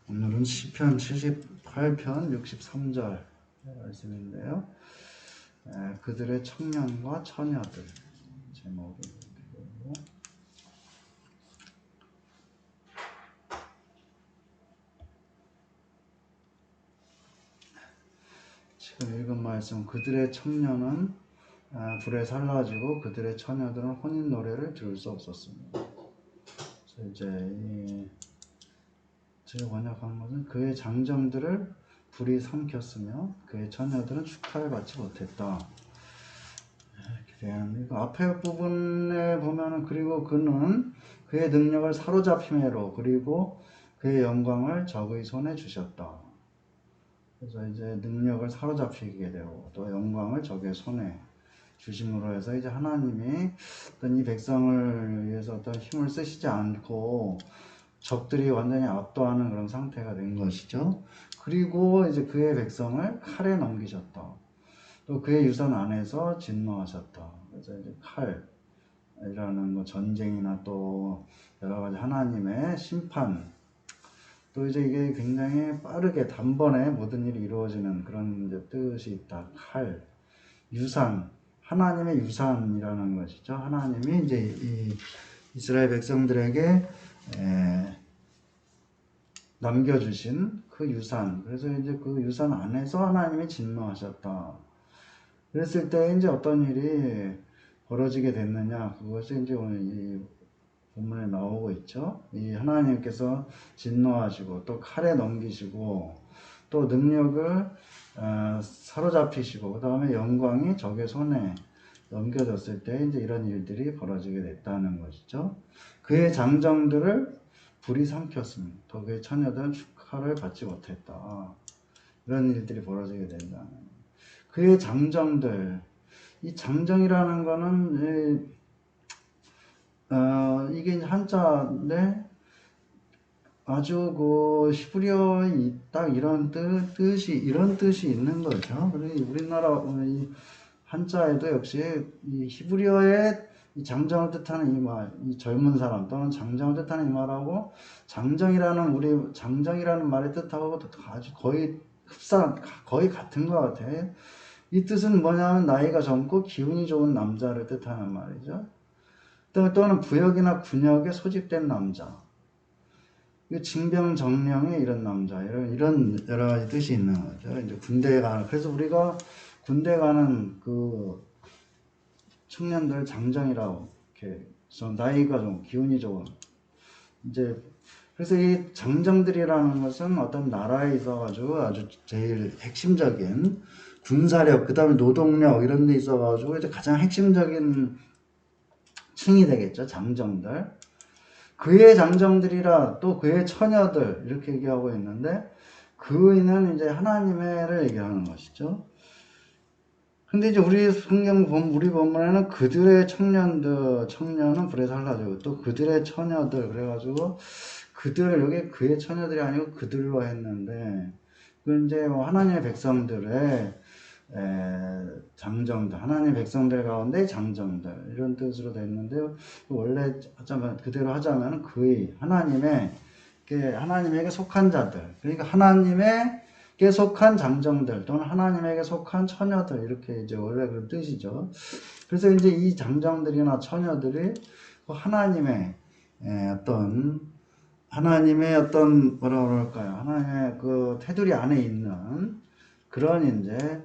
오늘은 시편 78편 63절 말씀인데요. 그들의 청년과 처녀들 제목이 되고, 지금 읽은 말씀, 그들의 청년은 불에 살라지고 그들의 처녀들은 혼인 노래를 들을 수 없었습니다. 그래서 이제 제가 번역한 것은 그의 장정들을 불이 삼켰으며 그의 처녀들은 축하를 받지 못했다. 이렇게 되는데, 그 앞에 부분에 보면은, 그리고 그는 그의 능력을 사로잡힘으로 그리고 그의 영광을 적의 손에 주셨다. 그래서 이제 능력을 사로잡히게 되고 또 영광을 적의 손에 주심으로 해서 이제 하나님이 어떤 이 백성을 위해서 어떤 힘을 쓰시지 않고 적들이 완전히 압도하는 그런 상태가 된 것이죠. 그리고 이제 그의 백성을 칼에 넘기셨다. 또 그의 유산 안에서 진노하셨다. 그래서 이제 칼이라는 뭐 전쟁이나 또 여러 가지 하나님의 심판, 또 이제 이게 굉장히 빠르게 단번에 모든 일이 이루어지는 그런 이제 뜻이 있다. 칼, 유산, 하나님의 유산이라는 것이죠. 하나님이 이제 이 이스라엘 백성들에게 남겨주신 그 유산, 그래서 이제 그 유산 안에서 하나님이 진노하셨다. 그랬을 때 이제 어떤 일이 벌어지게 됐느냐, 그것이 이제 오늘 이 본문에 나오고 있죠. 이 하나님께서 진노하시고 또 칼에 넘기시고 또 능력을 사로잡히시고 그 다음에 영광이 적의 손에 넘겨졌을 때 이제 이런 일들이 벌어지게 됐다는 것이죠. 그의 장정들을 불이 삼켰습니다. 또 그의 처녀들은 축하를 받지 못했다. 이런 일들이 벌어지게 된다는. 그의 장정들, 이 장정이라는 거는 이게 한자인데 아주 그 히브리어에 딱 이런 뜻이 있는 거죠. 그리고 우리나라 이 한자에도 역시 이 히브리어의 이 장정을 뜻하는 이 말, 이 젊은 사람 또는 장정을 뜻하는 이 말하고 장정이라는 말의 뜻하고 아주 거의 거의 같은 것 같아요. 이 뜻은 뭐냐면 나이가 젊고 기운이 좋은 남자를 뜻하는 말이죠. 또는 부역이나 군역에 소집된 남자, 징병정령의 이런 남자, 이런 여러 가지 뜻이 있는 거죠. 이제 군대에 가는, 그래서 우리가 군대 가는 그 청년들 장정이라고 이렇게 좀 나이가 좀 기운이 좋은, 이제 그래서 이 장정들이라는 것은 어떤 나라에 있어가지고 아주 제일 핵심적인 군사력, 그 다음에 노동력 이런 데 있어가지고 이제 가장 핵심적인 층이 되겠죠. 장정들. 그의 장정들이라 또 그의 처녀들 이렇게 얘기하고 있는데, 그의는 이제 하나님의를 얘기하는 것이죠. 근데 이제 우리 우리 본문에는 그들의 청년은 불에 살라지고 또 그들의 처녀들 그래가지고 여기 그의 처녀들이 아니고 그들로 했는데, 그 이제 뭐 하나님의 백성들의 장정들, 하나님의 백성들 가운데 장정들 이런 뜻으로 되어 있는데, 원래 그대로 하자면 하나님에게 속한 자들, 그러니까 하나님에게 속한 장정들 또는 하나님에게 속한 처녀들, 이렇게 이제 원래 그런 뜻이죠. 그래서 이제 이 장정들이나 처녀들이 하나님의 어떤 뭐라 그럴까요? 하나님의 그 테두리 안에 있는 그런 이제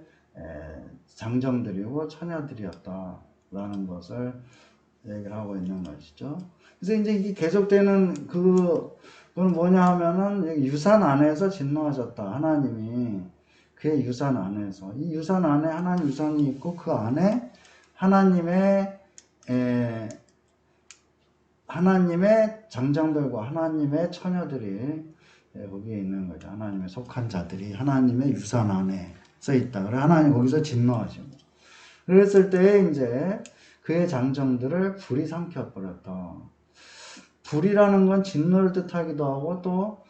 장정들이고 처녀들이었다라는 것을 얘기를 하고 있는 것이죠. 그래서 이제 이게 계속되는 그건 뭐냐 하면은 유산 안에서 진노하셨다. 하나님이 그의 유산 안에서, 이 유산 안에 하나님 유산이 있고 그 안에 하나님의 장정들과 하나님의 처녀들이 거기에 있는 거죠. 하나님의 속한 자들이 하나님의 유산 안에 써 있다. 그래 하나님 거기서 진노하시고, 그랬을 때 이제 그의 장정들을 불이 삼켜버렸다. 불이라는 건 진노를 뜻하기도 하고 또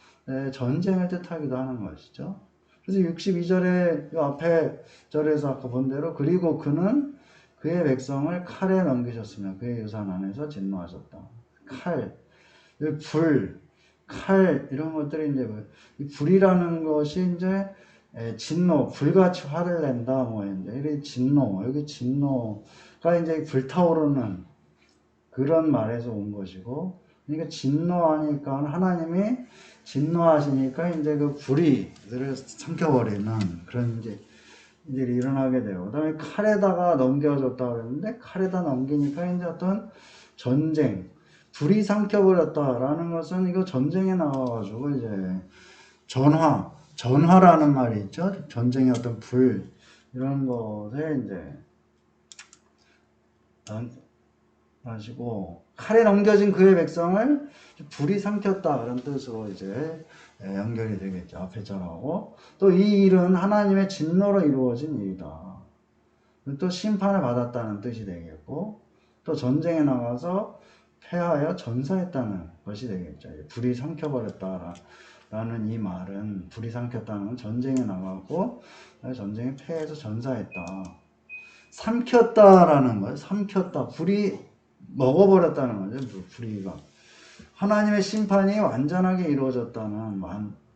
전쟁을 뜻하기도 하는 것이죠. 그래서 62절에 앞에 절에서 아까 본 대로 그리고 그는 그의 백성을 칼에 넘기셨으며 그의 유산 안에서 진노하셨다. 칼, 불, 칼 이런 것들이 이제 이 불이라는 것이 이제 진노, 불같이 화를 낸다, 뭐 이제 이게 진노, 여기 진노가 이제 불타오르는 그런 말에서 온 것이고, 그러니까 진노하니까 하나님이 진노하시니까 이제 그 불이들을 삼켜버리는 그런 이제 일이 일어나게 돼요. 그다음에 칼에다가 넘겨줬다 그랬는데 칼에다 넘기니까 이제 어떤 전쟁, 불이 삼켜버렸다라는 것은 이거 전쟁에 나와가지고 이제 전화라는 말이 있죠. 전쟁의 어떤 불 이런 것에 이제 하시고 칼에 넘겨진 그의 백성을 불이 삼켰다 그런 뜻으로 이제 연결이 되겠죠. 앞에 절하고 또 이 일은 하나님의 진노로 이루어진 일이다. 또 심판을 받았다는 뜻이 되겠고 또 전쟁에 나가서 패하여 전사했다는 것이 되겠죠. 불이 삼켜버렸다라는 이 말은 불이 삼켰다는 건 전쟁에 나가고 전쟁에 패해서 전사했다. 삼켰다라는 거예요. 삼켰다. 불이 먹어버렸다는 거죠. 불이가. 하나님의 심판이 완전하게 이루어졌다는,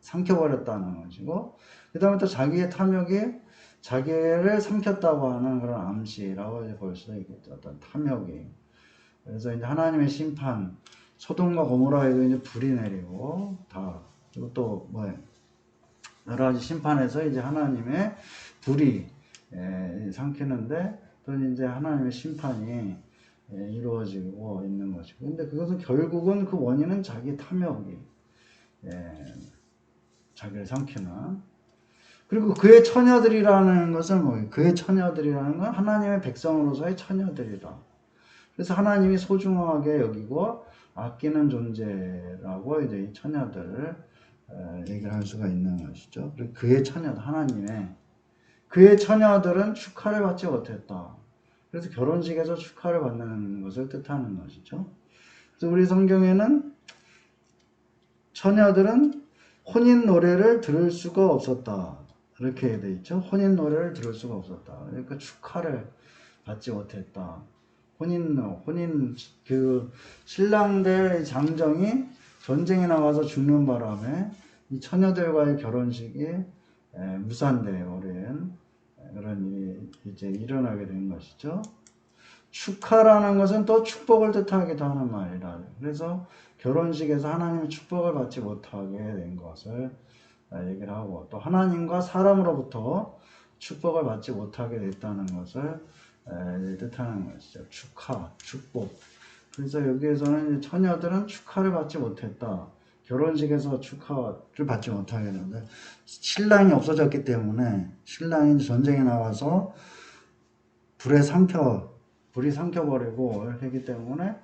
삼켜버렸다는 것이고, 그 다음에 또 자기의 탐욕이 자기를 삼켰다고 하는 그런 암시라고 볼 수 있겠죠. 어떤 탐욕이. 그래서 이제 하나님의 심판, 소돔과 고모라에도 이제 불이 내리고, 그리고 또 여러 가지 심판에서 이제 하나님의 불이 삼키는데, 또 이제 하나님의 심판이 이루어지고 있는 것이고. 근데 그것은 결국은 그 원인은 자기 탐욕이, 자기를 삼키는. 그리고 그의 처녀들이라는 것은 그의 처녀들이라는 건 하나님의 백성으로서의 처녀들이다. 그래서 하나님이 소중하게 여기고 아끼는 존재라고 이제 이 처녀들을 얘기를 할 수가 있는 것이죠. 그리고 그의 처녀들, 그의 처녀들은 축하를 받지 못했다. 그래서 결혼식에서 축하를 받는 것을 뜻하는 것이죠. 그래서 우리 성경에는 처녀들은 혼인 노래를 들을 수가 없었다. 이렇게 되어 있죠. 혼인 노래를 들을 수가 없었다. 그러니까 축하를 받지 못했다. 그 신랑들 장정이 전쟁에 나가서 죽는 바람에 이 처녀들과의 결혼식이 무산되어버린 그런 일이 이제 일어나게 된 것이죠. 축하라는 것은 또 축복을 뜻하기도 하는 말이라. 그래서 결혼식에서 하나님의 축복을 받지 못하게 된 것을 얘기를 하고, 또 하나님과 사람으로부터 축복을 받지 못하게 됐다는 것을 뜻하는 것이죠. 축복. 그래서 여기에서는 처녀들은 축하를 받지 못했다. 결혼식에서 축하를 받지 못하게 되는데, 신랑이 없어졌기 때문에 신랑이 전쟁에 나와서 불이 삼켜버리고 이렇게 했기 때문에,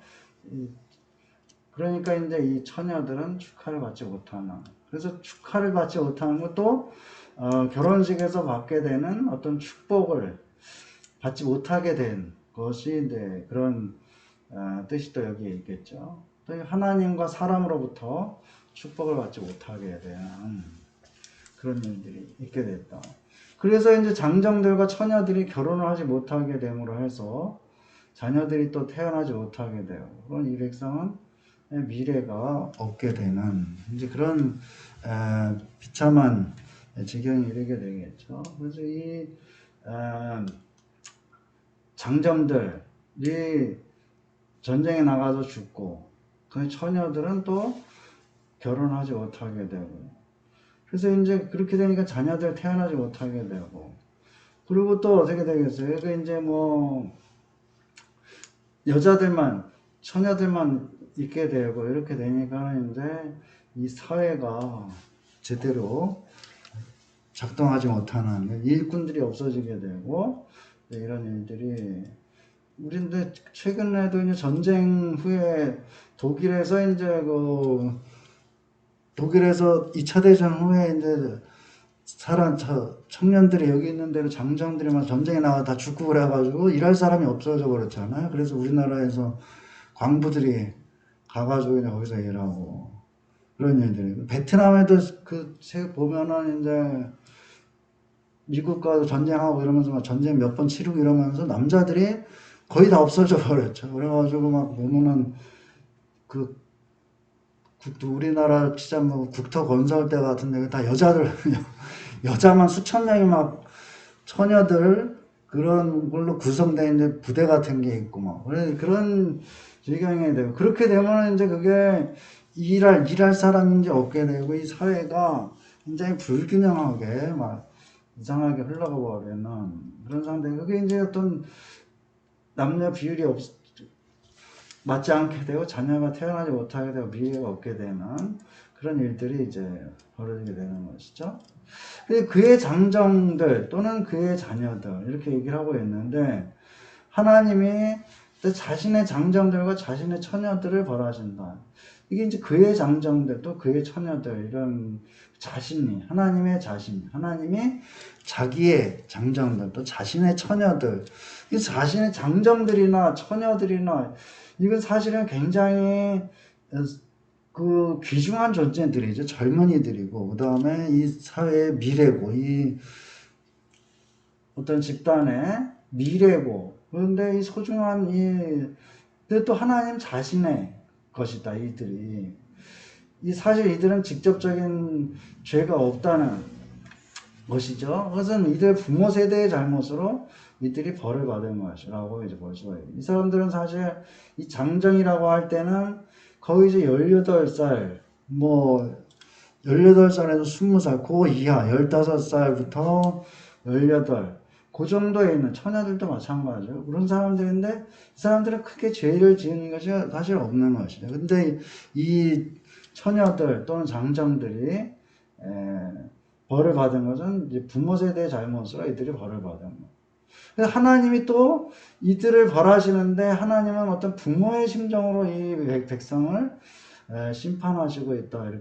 그러니까 이제 이 처녀들은 축하를 받지 못하는, 그래서 축하를 받지 못하는 것도 결혼식에서 받게 되는 어떤 축복을 받지 못하게 된 것이 이제 그런 뜻이 또 여기에 있겠죠. 또 하나님과 사람으로부터 축복을 받지 못하게 되는 그런 일들이 있게 됐다. 그래서 이제 장정들과 처녀들이 결혼을 하지 못하게 됨으로 해서 자녀들이 또 태어나지 못하게 되고, 그런 이 백성은 미래가 없게 되는 이제 그런 비참한 지경에 이르게 되겠죠. 그래서 이 장정들이 전쟁에 나가서 죽고, 그 처녀들은 또 결혼하지 못하게 되고, 그래서 이제 그렇게 되니까 자녀들 태어나지 못하게 되고, 그리고 또 어떻게 되겠어요? 그 이제 여자들만, 처녀들만 있게 되고, 이렇게 되니까 이제 이 사회가 제대로 작동하지 못하는 일꾼들이 없어지게 되고, 이런 일들이, 우리인데 최근에도 이제 전쟁 후에 독일에서 이제 독일에서 2차 대전 후에 이제 청년들이 여기 있는 데로 장정들이 막 전쟁에 나가 다 죽고 그래가지고 일할 사람이 없어져 버렸잖아요. 그래서 우리나라에서 광부들이 가가지고 그냥 거기서 일하고 그런 일들이. 베트남에도 보면은 이제 미국과 전쟁하고 이러면서 막 전쟁 몇 번 치르고 이러면서 남자들이 거의 다 없어져 버렸죠. 그래가지고 막 보면은 우리나라 진짜 뭐 국토 건설 때 같은데 다 여자들 여자만 수천 명이 막 처녀들 그런 걸로 구성되어 있는 부대 같은 게 있고 뭐 그런 지경이 되고 그렇게 되면 이제 그게 일할 사람인지 없게 되고 이 사회가 굉장히 불균형하게 막 이상하게 흘러가 버리는 그런 상태. 그게 이제 어떤 남녀 비율이 맞지 않게 되고 자녀가 태어나지 못하게 되고 미래가 없게 되는 그런 일들이 이제 벌어지게 되는 것이죠. 그의 장정들 또는 그의 자녀들 이렇게 얘기를 하고 있는데 하나님이 자신의 장정들과 자신의 처녀들을 벌하신다. 이게 이제 그의 장정들 또 그의 처녀들 이런 자신이 하나님의 자신 하나님이 자기의 장정들 또 자신의 처녀들 이 자신의 장정들이나 처녀들이나 이건 사실은 굉장히 그 귀중한 존재들이죠. 젊은이들이고 그 다음에 이 사회의 미래고 이 어떤 집단의 미래고 그런데 이 소중한 근데 또 하나님 자신의 것이다. 이들이 사실 이들은 직접적인 죄가 없다는 것이죠. 그것은 이들 부모 세대의 잘못으로 이들이 벌을 받은 것이라고 이제 볼 수가 있어요. 이 사람들은 사실 이 장정이라고 할 때는 거의 이제 18살, 뭐 18살에서 20살, 그 이하 15살부터 18, 그 정도에 있는 처녀들도 마찬가지죠. 그런 사람들인데 이 사람들은 크게 죄를 지은 것이 사실 없는 것이죠. 근데 이 처녀들 또는 장정들이 벌을 받은 것은 이제 부모 세대의 잘못으로 이들이 벌을 받은 것. 하나님이 또 이들을 벌하시는데 하나님은 어떤 부모의 심정으로 이 백성을 심판하시고 있다 이렇게